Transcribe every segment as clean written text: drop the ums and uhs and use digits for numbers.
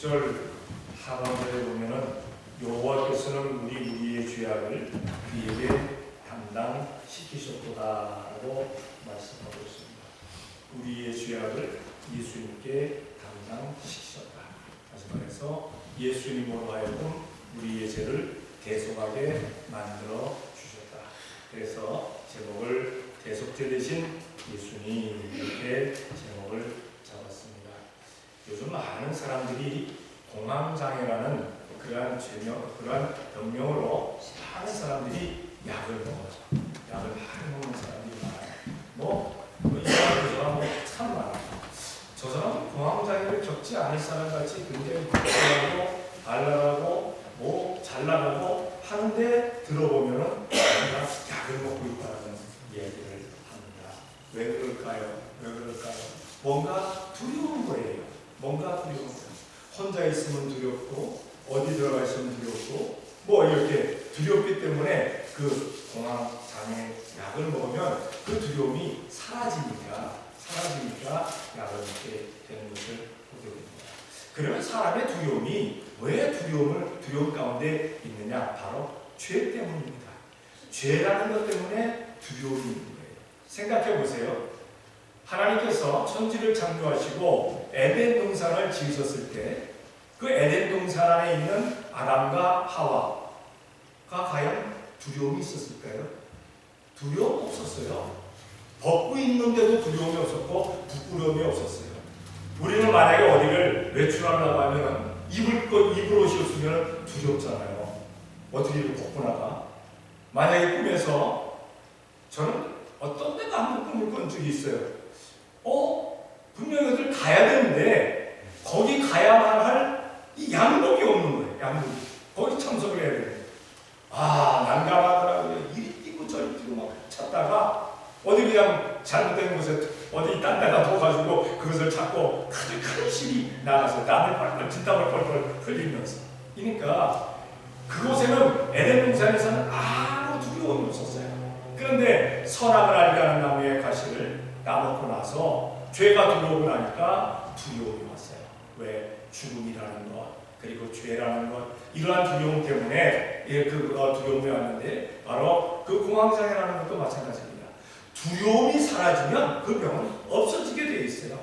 6절 하반절에 보면은 여호와께서는 우리의 죄악을 그에게 담당시키셨도다라고 말씀하고 있습니다. 우리의 죄악을 예수님께 담당시키셨다. 다시 말해서 예수님으로 하여금 우리의 죄를 대속하게 만들어 주셨다. 그래서 제목을 대속죄 대신 예수님 이렇게 제목을 잡았습니다. 요즘 많은 사람들이 공황장애라는 그러한 병명으로 많은 사람들이 약을 먹어요. 약을 많이 먹는 사람들이 많아요. 이 사람 참 많아요. 저 사람 공황장애를 겪지 않을 사람 같이 굉장히 걱정하고 발랄하고 잘나가고 하는데 들어보면은 우리가 약을 먹고 있다는 얘기를 합니다. 왜 그럴까요? 뭔가 두려운 거예요. 혼자 있으면 두렵고 어디 들어가 있으면 두렵고 이렇게 두렵기 때문에 그 공황장애 약을 먹으면 그 두려움이 사라지니까 약을 먹게 되는 것을 보게 됩니다. 그러면 사람의 두려움이 왜 두려움 가운데 있느냐? 바로 죄 때문입니다. 죄라는 것 때문에 두려움이 있는 거예요. 생각해 보세요. 하나님께서 천지를 창조하시고 에덴 동산을 지으셨을 때 그 에덴 동산 안에 있는 아담과 하와가 과연 두려움이 있었을까요? 두려움 없었어요. 벗고 있는데도 두려움이 없었고 부끄러움이 없었어요. 우리는 만약에 어디를 외출하려고 하면 입을 옷이 없으면 두렵잖아요. 어떻게 이렇게 벗고 나가? 만약에 꿈에서 저는 어떤 데가 한번 꿈을 꾼 적이 있어요. 분명히 어딜 가야 되는데 거기 가야만 할 이 양복이 없는 거예요. 양복이. 거기 참석을 해야 돼요. 난감하더라고요. 이리 뛰고 저리 뛰고 막 찾다가 어디 그냥 잘못된 곳에 어디 딴 데다 둬가지고 그것을 찾고 큰 실이 나가서 땀을 뻘뻘 진땀을 뻘뻘 흘리면서. 그러니까 그곳에는 에덴 동산에서는 아무 두려움이 없었어요. 그런데 선악을 알게 하는 나무의 가시를 따먹고 나서 죄가 들어오고 나니까 두려움이 왔어요. 왜? 죽음이라는 것, 그리고 죄라는 것, 이러한 두려움 때문에 두려움이 왔는데 바로 그 공황장애라는 것도 마찬가지입니다. 두려움이 사라지면 그 병은 없어지게 되어 있어요.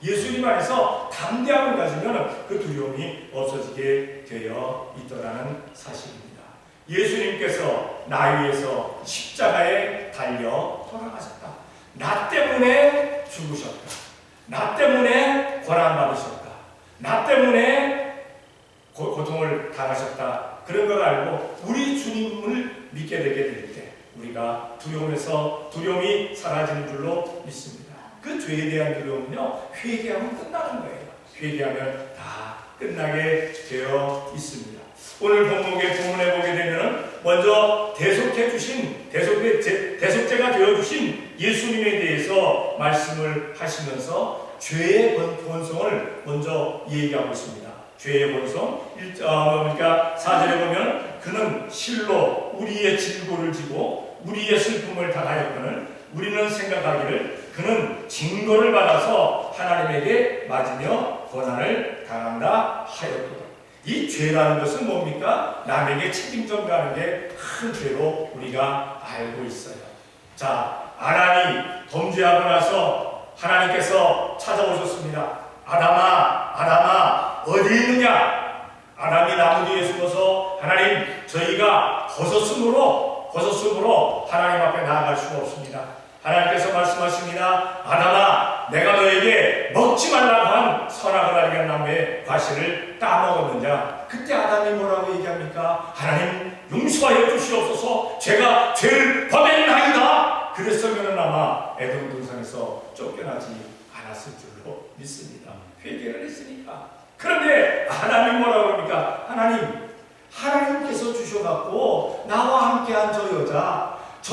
예수님 안에서 담대함을 가지면 그 두려움이 없어지게 되어 있더라는 사실입니다. 예수님께서 나 위해서 십자가에 달려 돌아가셨다. 나 때문에 죽으셨다. 나 때문에 고난받으셨다. 나 때문에 고통을 당하셨다. 그런 걸 알고 우리 주님을 믿게 되게 될 때 우리가 두려움이 사라지는 줄로 믿습니다. 그 죄에 대한 두려움은요, 회개하면 끝나는 거예요. 회개하면 다 끝나게 되어 있습니다. 오늘 본문에 보게 되면 먼저 대속죄가 되어주신 예수님에 대해서 말씀을 하시면서 죄의 본성을 먼저 얘기하고 있습니다. 죄의 본성, 그러니까 4절에 보면 그는 실로 우리의 질고를 지고 우리의 슬픔을 당하였거늘 우리는 생각하기를 그는 징벌을 받아서 하나님에게 맞으며 고난을 당한다 하였도다. 이 죄라는 것은 뭡니까? 남에게 책임 전가하는 게 큰 죄로 우리가 알고 있어요. 자, 아담이 범죄하고 나서 하나님께서 찾아오셨습니다. 아담아 어디 있느냐? 아담이 나무 뒤에 숨어서 하나님, 저희가 벗었으므로 하나님 앞에 나아갈 수가 없습니다. 하나님께서 말씀하십니다. 아담아, 내가 너에게 먹지 말라고 한 선악을 알게 한 나무의 과실을 따먹었느냐? 그때 아담이 뭐라고 얘기합니까? 하나님, 용서하여 주시옵소서. 제가 죄를 범했나이다. 그랬으면 아마 에덴 동산에서 쫓겨나지 않았을 줄로 믿습니다. 회개를 했으니까. 그런데 하나님 뭐라고 합니까? 하나님께서 주셔갖고 나와 함께한 저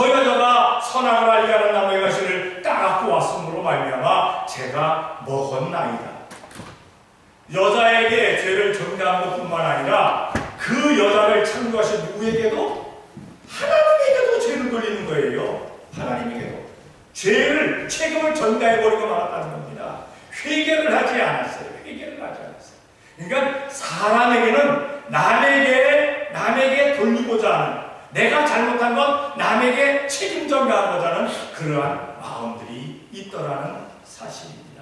여자가 선악을 알게 하는 나무의 가시를 따갖고 왔으므로 말미암아 제가 먹었나이다. 여자에게 죄를 전가한 것뿐만 아니라 그 여자를 창조하신 누구에게도 하나님에게도 죄를 돌리는 거예요. 하나님에게도 책임을 전가해버리고 말았다는 겁니다. 회개를 하지 않았어요. 그러니까 사람에게는 남에게 돌리고자 하는, 내가 잘못한 건 남에게 책임 전가하고자 하는 그러한 마음들이 있더라는 사실입니다.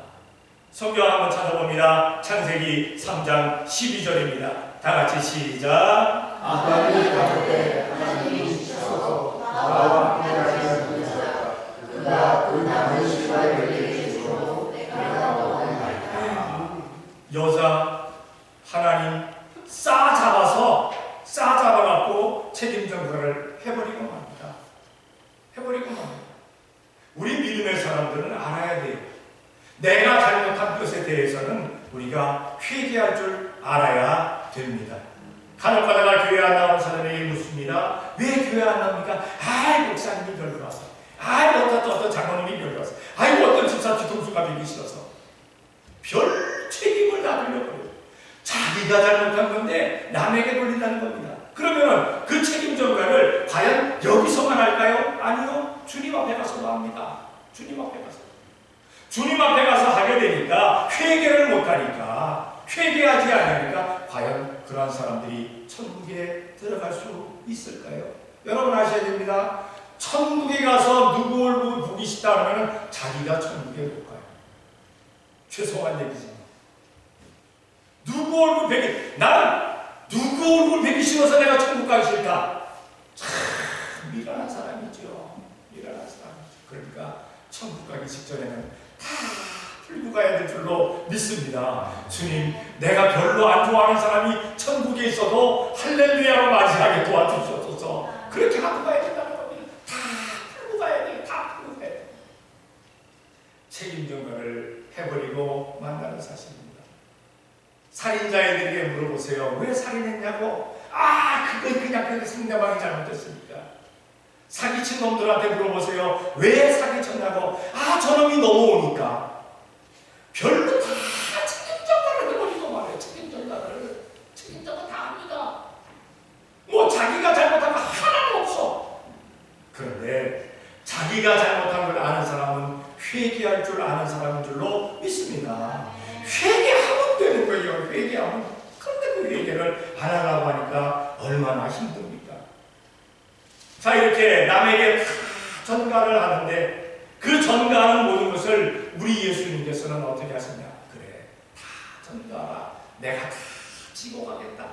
성경 한번 찾아봅니다. 창세기 3장 12절입니다. 다 같이 시작. 아담이 가로되 하나님이 주셔서 나와 함께하시는 분이라 그가 그 나무 씨와에게 주고 내가 먹었나이다. 여자 하나님 싸잡아갖고 책임 전가를 해버리고 맙니다. 우리 믿음의 사람들은 알아야 돼요. 내가 잘못한 것에 대해서는 우리가 회개할 줄 알아야 됩니다. 간혹 가다가 교회 안 나오는 사람에게 묻습니다. 왜 교회 안 나옵니까? 목사님이 별로 와서, 어떤 장로님이 별로 와서, 어떤 집사 뒤통수가 되기 싫어서. 별 책임을 다 돌려버려요. 자기가 잘못한 건데 남에게 돌린다는 겁니다. 그러면 그 책임 전가를 과연 여기서만 할까요? 아니요. 주님 앞에 가서도 합니다. 주님 앞에 가서 하게 되니까 회개를 못하니까, 회개하지 않으니까 과연 그러한 사람들이 천국에 들어갈 수 있을까요? 여러분 아셔야 됩니다. 천국에 가서 누구 얼굴 보기 싫다 하면 자기가 천국에 못 가요. 죄송한 얘기지만 나는 누구 얼굴 보기 싫어서 내가 천국 가기 싫다. 참 미련한 사람이죠. 그러니까 천국 가기 직전에는 다 풀고 가야 될 줄로 믿습니다. 주님, 내가 별로 안 좋아하는 사람이 천국에 있어도 할렐루야로 맞이하게 도와주셔서 그렇게 하고 가야 된다는 겁니다. 다 풀고 가야 돼요. 책임 전가를 해버리고 만나는 사실입니다. 살인자애들에게 물어보세요. 왜 살인했냐고? 그건 그냥 상대방이 잘못했으니까. 사기친 놈들한테 물어보세요. 왜 사기쳤냐고? 저놈이 넘어오니까. 별로 다 책임 전가를 해버리고 말해요. 책임 전가 다 합니다. 자기가 잘못한 거 하나도 없어. 그런데 자기가 잘못한 걸 아는 사람은 회개할 줄 아는 사람인 줄로 믿습니다. 회개하면 되는 거예요. 회개하면. 그런데 그 회개를 안 하려고 하니까 얼마나 힘듭니까? 자, 이렇게 남에게 다 전가를 하는데 그 전가하는 모든 것을 우리 예수님께서는 어떻게 하셨냐? 그래, 다 전가하라. 내가 다 지고 가겠다.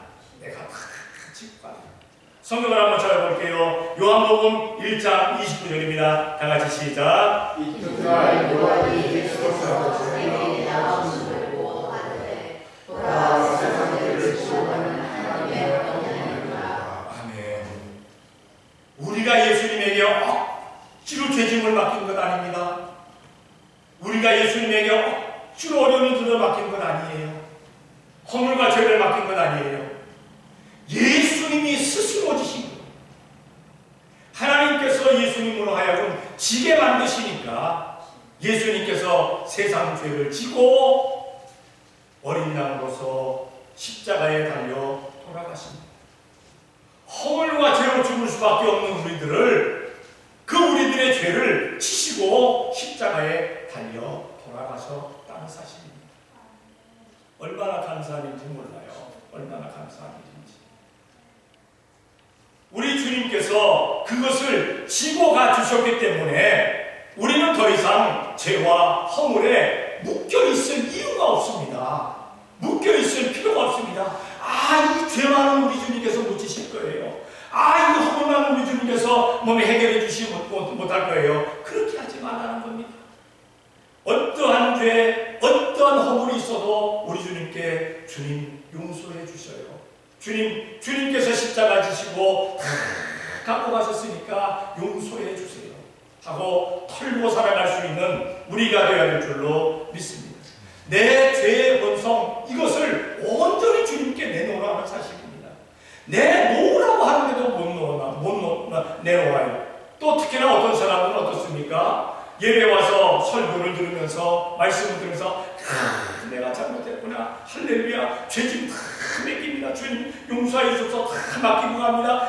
성경을 한번 찾아볼게요. 요한복음 1장 29절입니다. 다 같이 시작. 이튿날 요한이 예수께서 저에게 나오시고 하되 보라 세상을 지옥하는 하나님의 영광이라. 아멘. 우리가 예수님에게 억지로 죄짐을 맡긴 것 아닙니다. 우리가 예수님에게 억지로 어려움을 들어 맡긴 것 아니에요. 허물과 죄를 맡긴 것 아니에요. 예수님이 스스로 지신 거예요. 하나님께서 예수님으로 하여금 지게 만드시니까 예수님께서 세상 죄를 지고 어린 양으로서 십자가에 달려 돌아가십니다. 허물과 죄로 죽을 수밖에 없는 우리들을, 우리들의 죄를 지시고 십자가에 달려 돌아가셨다는 사실입니다. 얼마나 감사한지 몰라요. 얼마나 감사한지. 우리 주님께서 그것을 지고 가 주셨기 때문에 우리는 더 이상 죄와 허물에 묶여있을 이유가 없습니다. 묶여있을 필요가 없습니다. 이 죄 많은 우리 주님께서 묻히실 거예요. 이 허물 많은 우리 주님께서 몸에 해결해 주시지 못할 거예요. 그렇게 하지 말라는 겁니다. 어떠한 죄, 어떠한 허물이 있어도 우리 주님께 주님 용서해 주셔요. 주님께서 십자가 지시고 갖고 가셨으니까 용서해 주세요 하고 털고 살아갈 수 있는 우리가 되어야 될 줄로 믿습니다. 내 죄의 본성, 이것을 온전히 주님께 내놓으라는 사실입니다. 내놓으라고 하는데도 못 내놓아요. 또 특히나 어떤 사람은 어떻습니까? 예배 와서 설교를 들으면서, 말씀을 들으면서 내가 잘못했구나, 할렐루야, 죄짐 다 맡깁니다, 주님 용서해 주셔서 다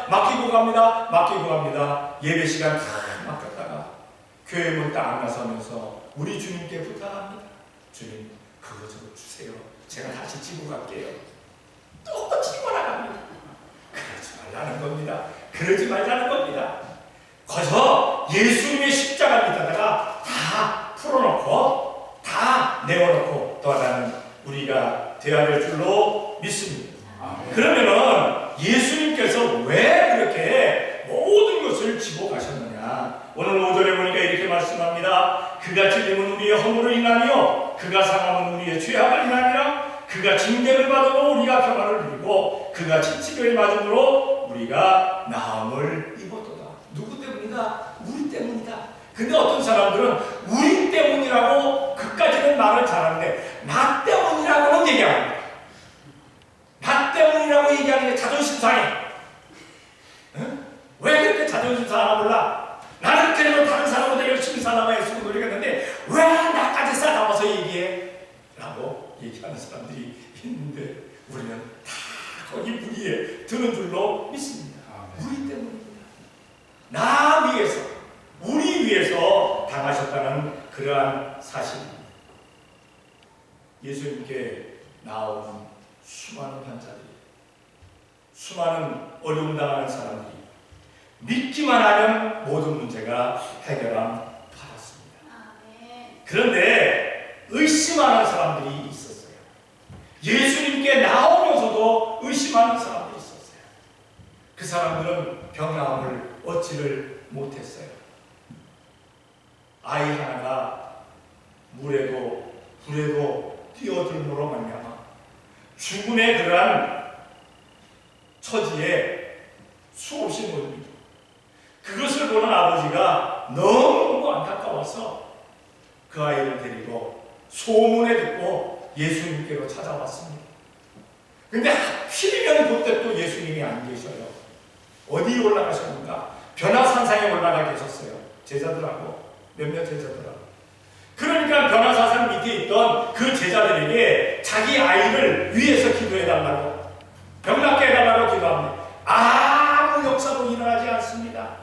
맡기고 갑니다. 예배 시간 다 맡겼다가 교회 문 딱 안 나서면서 우리 주님께 부탁합니다. 주님, 그거 좀 주세요. 제가 다시 지고 갈게요. 또 지고 나갑니다. 그러지 말라는 겁니다. 그러지 말라는 겁니다. 거저 예수님의 십자가 밑에다가 다 풀어놓고 다 내어놓고 떠나는 우리가 되어야 될 줄로 믿습니다. 그러면은 예수님께서 왜 그렇게 모든 것을 지고 가셨느냐? 오늘 5절에 보니까 이렇게 말씀합니다. 그가 찔림은 우리의 허물을 인하며 그가 상함은 우리의 죄악을 인하니라. 그가 징계를 받으므로 우리가 평안을 누리고 그가 치치를 맞음으로 우리가 나음을 입었도다. 누구 때문이다? 우리 때문이다. 근데 어떤 사람들은 우리 때문이라고 그까지는 말을 잘하는데 나 때문이라고는 얘기합니다. 나 때문이라고 얘기하는 게 자존심 상해. 응? 왜 그렇게 자존심 상하나 몰라? 나는 그래도 다른 사람보다 열심히 살아가야 쓰고 노력했는데 왜 나까지 싸나와서 얘기해? 라고 얘기하는 사람들이 있는데 우리는 다 거기 무리에 드는 줄로 믿습니다. 우리 때문입니다. 나 위해서, 우리 위해서 당하셨다는 그러한 사실입니다. 예수님께 나오는 수많은 환자들이, 수많은 어려움 당하는 사람들이 믿기만 하면 모든 문제가 해결함 받았습니다. 그런데 의심하는 사람들이 있었어요. 예수님께 나오면서도 의심하는 사람들이 있었어요. 그 사람들은 병나음을 얻지를 못했어요. 아이 하나가 물에도 불에도 뛰어들므로 말미암아 죽음의 그러한 처지에 수없이 모입니다. 그것을 보는 아버지가 너무 안타까워서 그 아이를 데리고 소문에 듣고 예수님께로 찾아왔습니다. 근데 하필이면 그때 또 예수님이 안 계셔요. 어디 올라가셨는가? 변화산상에 올라가 계셨어요. 제자들하고 몇몇 제자들하고. 그러니까 변화산상 밑에 있던 그 제자들에게 자기 아이를 위해서 기도해달라고, 병낫게 해달라고 기도합니다. 아무 역사도 일어나지 않습니다.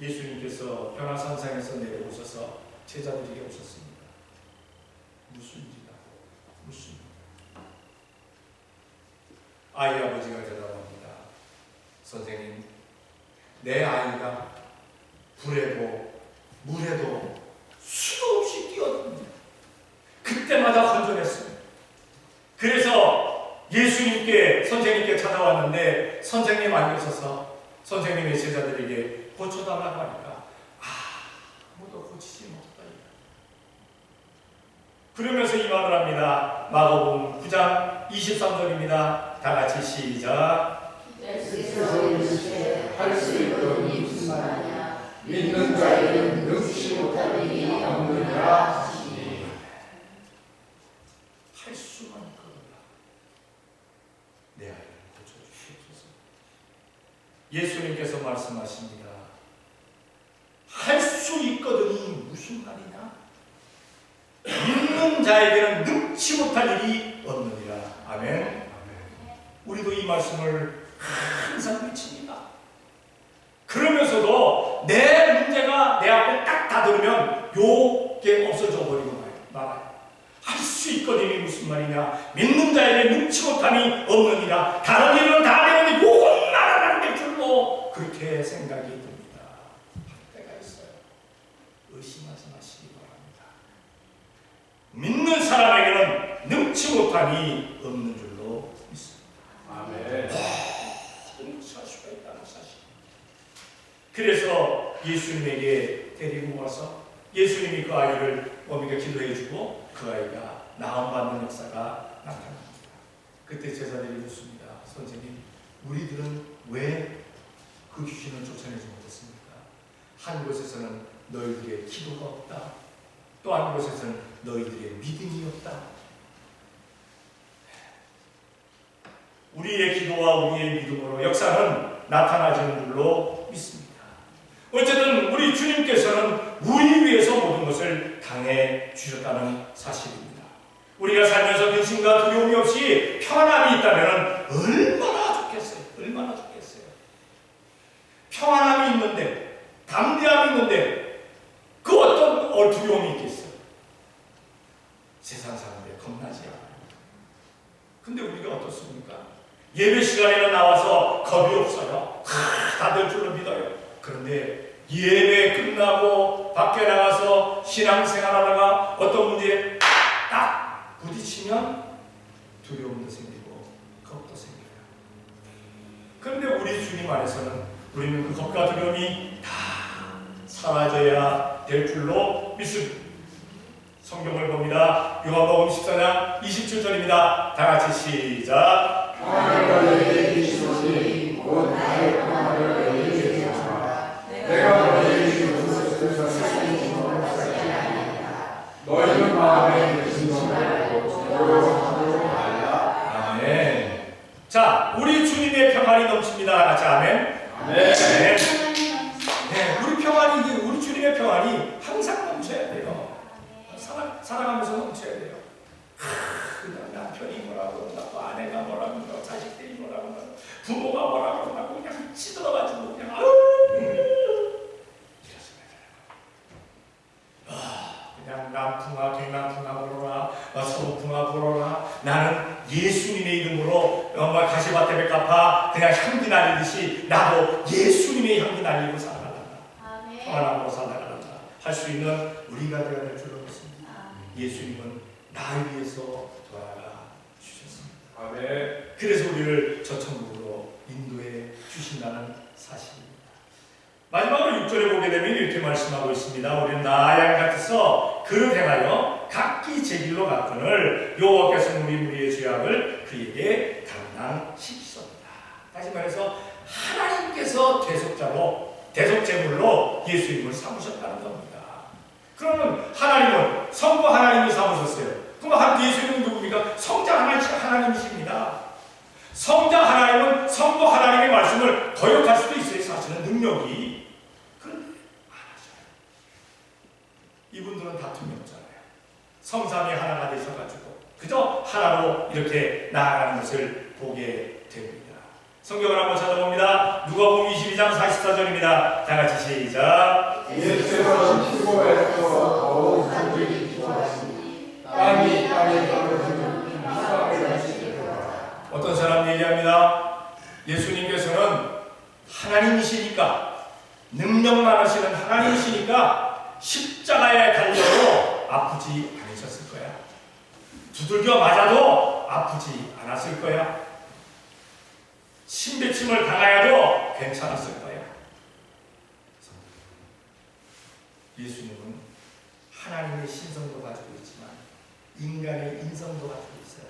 예수님께서 변화산상에서 내려오셔서 제자들에게 오셨습니다. 무슨 일이다? 무슨 일? 아이 아버지가 대답합니다. 선생님, 내 아이가 불에도 물에도 수도 없이 뛰어듭니다. 그때마다 건져냈습니다. 그래서 예수님께, 선생님께 찾아왔는데 선생님 안 계셔서 선생님의 제자들에게 고쳐달라고 하니까 아무도 고치지 못했다. 그러면서 이 말을 합니다. 마가복음 9장 23절입니다. 다 같이 시작. 할 수 있거든 무슨 말이냐? 믿는 자에게는 능치 못할 일이 없느니라. 할 수만 있거든요. 내 아이를 고쳐주시옵소서. 예수님께서 말씀하십니다. 할 수 있거든이 무슨 말이냐? 믿는 자에게는 능치 못할 일이 없느니라. 아멘. 우리도 이 말씀을 항상 외칩니다. 그러면서도 내 문제가 내 앞에 딱 다들으면 요게 없어져 버리고 말아요. 할 수 있거든이 무슨 말이냐? 믿는 자에게 능치 못함이 없느니라. 다른 일은 다 되는데 요것만 하라는 게 줄로 그렇게 생각이 듭니다. 할 때가 있어요. 의심하지 마시기 바랍니다. 믿는 사람에게는 능치 못함이 없는 줄로 믿습니다. 아멘. 할 수가 있다는 사실. 그래서 예수님에게 데리고 와서 예수님이 그 아이를 어미가 기도해주고 그 아이가 나음받는 역사가 나타납니다. 그때 제자들이 묻습니다. 선생님, 우리들은 왜 그 귀신을 쫓아내지 못했습니까? 한 곳에서는 너희들의 기도가 없다. 또 한 곳에서는 너희들의 믿음이 없다. 우리의 기도와 우리의 믿음으로 역사는 나타나지는 줄로 믿습니다. 어쨌든 우리 주님께서는 우리 위해서 모든 것을 당해 주셨다는 사실입니다. 우리가 살면서 근심과 두려움이 없이 평안함이 있다면 얼마나 좋겠어요. 얼마나 좋겠어요. 평안함이 있는데, 담대함이 있는데 그 어떤 두려움이 있겠어요. 세상 사는데 겁나지 않아요. 근데 우리가 어떻습니까? 예배 시간에는 나와서 겁이 없어요. 다 될 줄로 믿어요. 그런데 예배 끝나고 밖에 나가서 신앙생활하다가 어떤 문제에 딱 부딪히면 두려움도 생기고 겁도 생겨요. 그런데 우리 주님 안에서는 우리는 그 겁과 두려움이 다 사라져야 될 줄로 믿습니다. 성경을 봅니다. 요한복음 14장 27절입니다. 다 같이 시작. 하나님과 너희에게 주시니 곧 나의 평화를 너희에게 주노라. 내가 너희에게 주는 것을 세상이 주는 것이 아니니라. 너희는 마음에 근심 말고 두려워함으로 말라. 아멘. 자, 우리 주님의 평안이 넘칩니다. 같이 아멘. 네. 네, 우리 평안이 우리 주님의 평안이 항상 넘쳐야 돼요. 살아가면서 넘쳐야 돼요. 그냥 남편이 뭐라고 그런다고, 아내가 뭐라고 그런다고, 자식들이 뭐라고 그런다고, 부모가 뭐라고 그런다고 그냥 찌들어가지고 그냥 그냥 남풍아 갱남풍아 불어라, 서북풍아 불어라. 나는 예수님의 이름으로 정말 가시밭에 백합화 그냥 향기 날리듯이 나도 예수님의 향기 날리고 살아간다. 평안하고 살아간다. 할 수 있는 우리가 되어야 될 줄로 믿습니다. 예수님은 나를 위해서 돌아가 주셨습니다. 아멘. 그래서 우리를 저 천국으로 인도해 주신다는 사실입니다. 마지막으로 6절에 보게 되면 이렇게 말씀하고 있습니다. 우리는 나양 같아서 그릇 행하여 각기 제 길로 갔거늘 여호와께서 우리 무리의 죄악을 그에게 감당시키셨다. 다시 말해서 하나님께서 대속제물로 예수님을 삼으셨다는 겁니다. 그러면 하나님은 성부 하나님이 삼으셨어요. 그럼 예수님은 누굽니까? 성자 하나님이십니다. 성자 하나님은 성부 하나님의 말씀을 거역할 수도 있어요. 사실은 능력이. 그런데 안 하셔요. 이분들은 다툼이 없잖아요. 성삼이 하나가 되셔가지고 그저 하나로 이렇게 나아가는 것을 보게 됩니다. 성경을 한번 찾아봅니다. 누가복음 22장 44절입니다. 다 같이 시작. 예수께서 피고에서 더욱 산들이 기뻐하시니 땅이 땅에 떨어지는 비상을 하시리로다. 어떤 사람 얘기합니다. 예수님께서는 하나님이시니까, 능력 많으시는 하나님이시니까 십자가에 달려도 아프지 않으셨을 거야. 두들겨 맞아도 아프지 않았을 거야. 침뱉음을 당하여도 괜찮았을 거야. 예수님은 하나님의 신성도 가지고 있지만 인간의 인성도 가지고 있어요.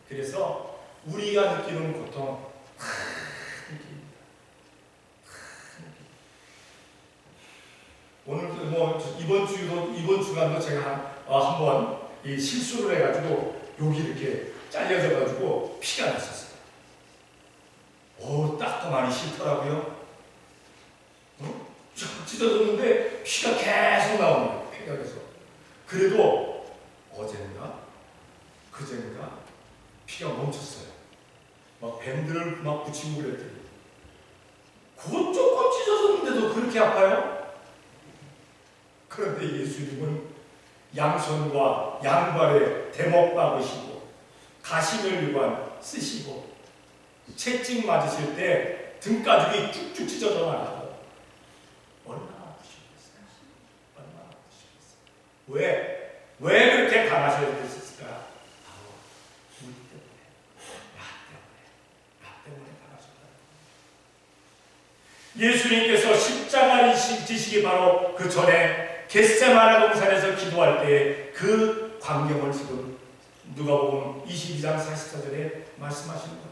그래서 우리가 느끼는 고통 큰 느낍니다. 오늘 이번 주간도 제가 한번 실수를 해가지고 여기 이렇게 잘려져가지고 피가 났었어요. 닦고 많이 싫더라고요. 찢어졌는데 피가 계속 나옵니다. 폐경에서. 그래도 어젠가 그젠가 피가 멈췄어요. 막 밴드를 막 붙이고 그랬더니 그것 조금 찢어졌는데도 그렇게 아파요? 그런데 예수님은 양손과 양발에 대목 박으시고 가시면류관 쓰시고 채찍 맞으실 때 등가죽이 쭉쭉 찢어져 나가고 얼마나 아프시겠어요? 얼마나 아프시겠어요? 왜 그렇게 강하셔야 됐을까? 바로 우리 때문에, 나 때문에 강하셨다. 예수님께서 십자가를 지시기 바로 그 전에 겟세마네 동산에서 기도할 때 그 광경을 지금 누가복음 22장 44절에 말씀하시는 겁니다.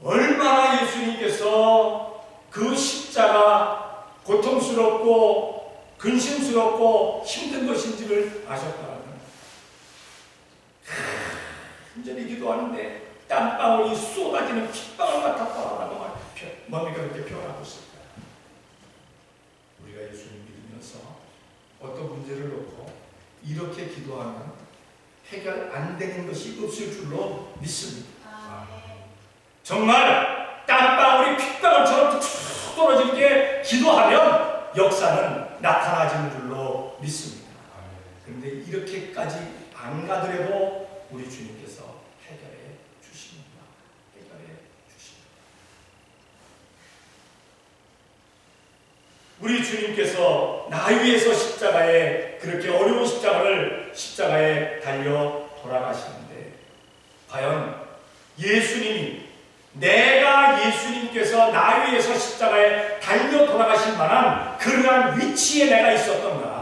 얼마나 예수님께서 그 십자가 고통스럽고 근심스럽고 힘든 것인지를 아셨다는 간절히 기도하는데 땀방울이 쏟아지는 핏방울 같았다라고 뭡니까 그렇게 표현하고 있습니다. 우리가 예수님 믿으면서 어떤 문제를 놓고 이렇게 기도하면 해결 안 되는 것이 없을 줄로 믿습니다. 정말 땀방울이 핏방울처럼 툭 떨어지게 기도하면 역사는 나타나지는 줄로 믿습니다. 그런데 이렇게까지 안 가더라도 우리 주님께서 해결해 주십니다. 해결해 주십니다. 우리 주님께서 나 위해서 십자가에 그렇게 어려운 십자가에 달려 돌아가시는데 과연 예수님이 내가 예수님께서 나 위해서 십자가에 달려 돌아가실 만한 그러한 위치에 내가 있었던가?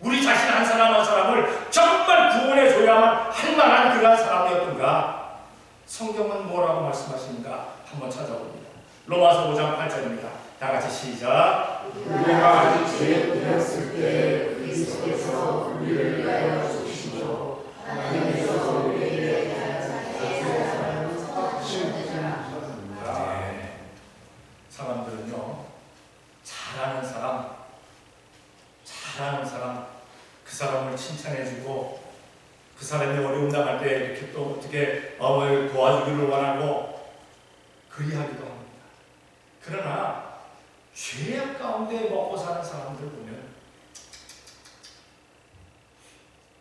우리 자신 한 사람 한 사람을 정말 구원해 줘야만 할 만한 그러한 사람이었던가? 성경은 뭐라고 말씀하십니까? 한번 찾아봅니다. 로마서 5장 8절입니다. 다 같이 시작. 우리가 아직 죄되었을 때 그리스도께서 우리를 위하여 죽으시고 하나님께서 우리에게 대한 자기의 사랑을 칭찬하셨습니다. 네. 사람들은요, 잘하는 사람, 그 사람을 칭찬해주고 그 사람이 어려움 당할 때 이렇게 또 어떻게 도와주기를 원하고 그리하기도 합니다. 그러나 죄악 가운데 먹고 사는 사람들 보면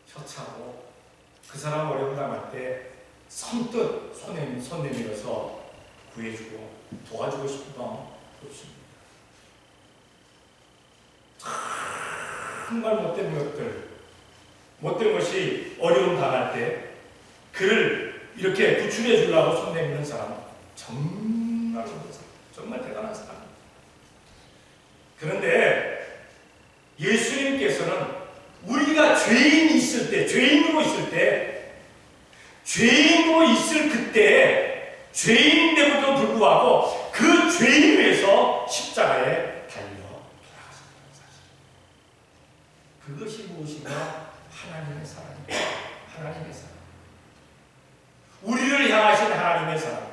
혀차고 그 사람 어려움 당할 때 선뜻 손 내밀어서 구해주고 도와주고 싶은 마음 없습니다. 정말 못된 것이 어려움 당할 때 그를 이렇게 구출해 주려고 손 내미는 사람 정말 대단한 사람. 그런데 예수님께서는 우리가 죄인으로 있을 그때 죄인인데도 불구하고 그 죄인 위해서 십자가에 달려 돌아가셨다는 사실. 그것이 무엇인가? 하나님의 사랑입니다. 하나님의 사랑. 우리를 향하신 하나님의 사랑.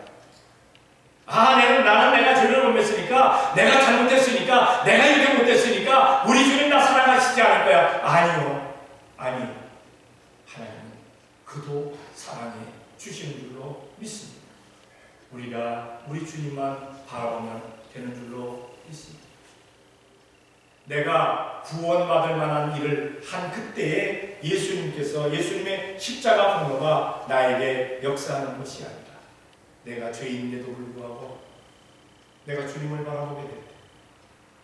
나는 내가 죄를 범했으니까, 내가 잘못했으니까, 내가 이렇게 못했으니까 우리 주님 나 사랑하시지 않을 거야. 아니요. 하나님은 그도 사랑해 주시는 줄로 믿습니다. 우리가 우리 주님만 바라보면 되는 줄로 믿습니다. 내가 구원받을 만한 일을 한 그때에 예수님의 십자가 분노가 나에게 역사하는 것이 아니라 내가 죄인인데도 불구하고 내가 주님을 바라보게 될 때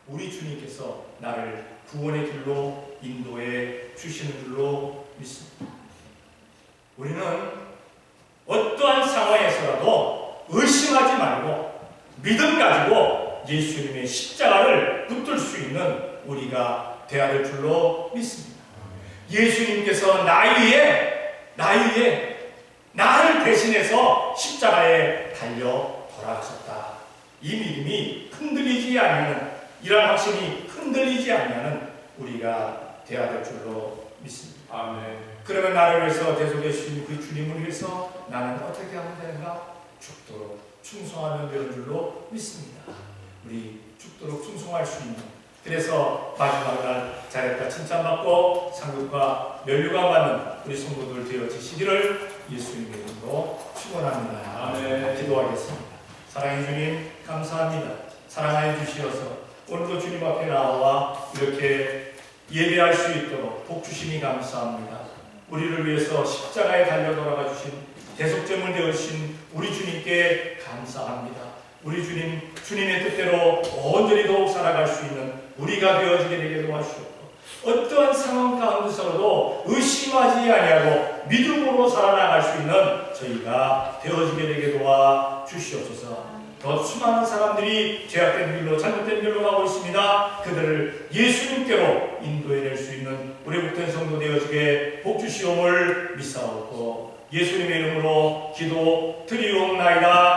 우리 주님께서 나를 구원의 길로 인도해 주시는 줄로 믿습니다. 우리는 어떠한 상황에서라도 의심하지 말고 믿음 가지고 예수님의 십자가를 붙들 수 있는 우리가 되어야 될 줄로 믿습니다. 예수님께서 나 위에 나를 대신해서 십자가에 달려 돌아가셨다. 이 믿음이 흔들리지 않는 이러한 확신이 흔들리지 않는 우리가 되어야 될 줄로 믿습니다. 아멘. 그러면 나를 위해서 대속해 주신 그 주님을 위해서 나는 어떻게 하면 되는가? 죽도록 충성하면 되는 줄로 믿습니다. 우리 죽도록 충성할 수 있는, 그래서 마지막 날 잘했다 칭찬받고 상급과 면류관 받는 우리 성도들 되어지시기를 예수님의 이름으로 축원합니다. 아멘. 기도하겠습니다. 사랑해 주님 감사합니다. 사랑하여 주시어서 오늘도 주님 앞에 나와 이렇게 예배할 수 있도록 복 주시니 감사합니다. 우리를 위해서 십자가에 달려 돌아가 주신 대속제물 되어주신 우리 주님께 감사합니다. 우리 주님의 뜻대로 온전히 더욱 살아갈 수 있는 우리가 되어지게 되게 도와주시옵고, 어떠한 상황 가운데서도 의심하지 아니하고 믿음으로 살아나갈 수 있는 저희가 되어지게 되게 도와주시옵소서. 더 수많은 사람들이 죄악된 길로 잘못된 길로 가고 있습니다. 그들을 예수님께로 인도해낼 수 있는 우리 복된 성도 되어지게 복주시옵을 믿사옵고 예수님의 이름으로 기도 드리옵나이다.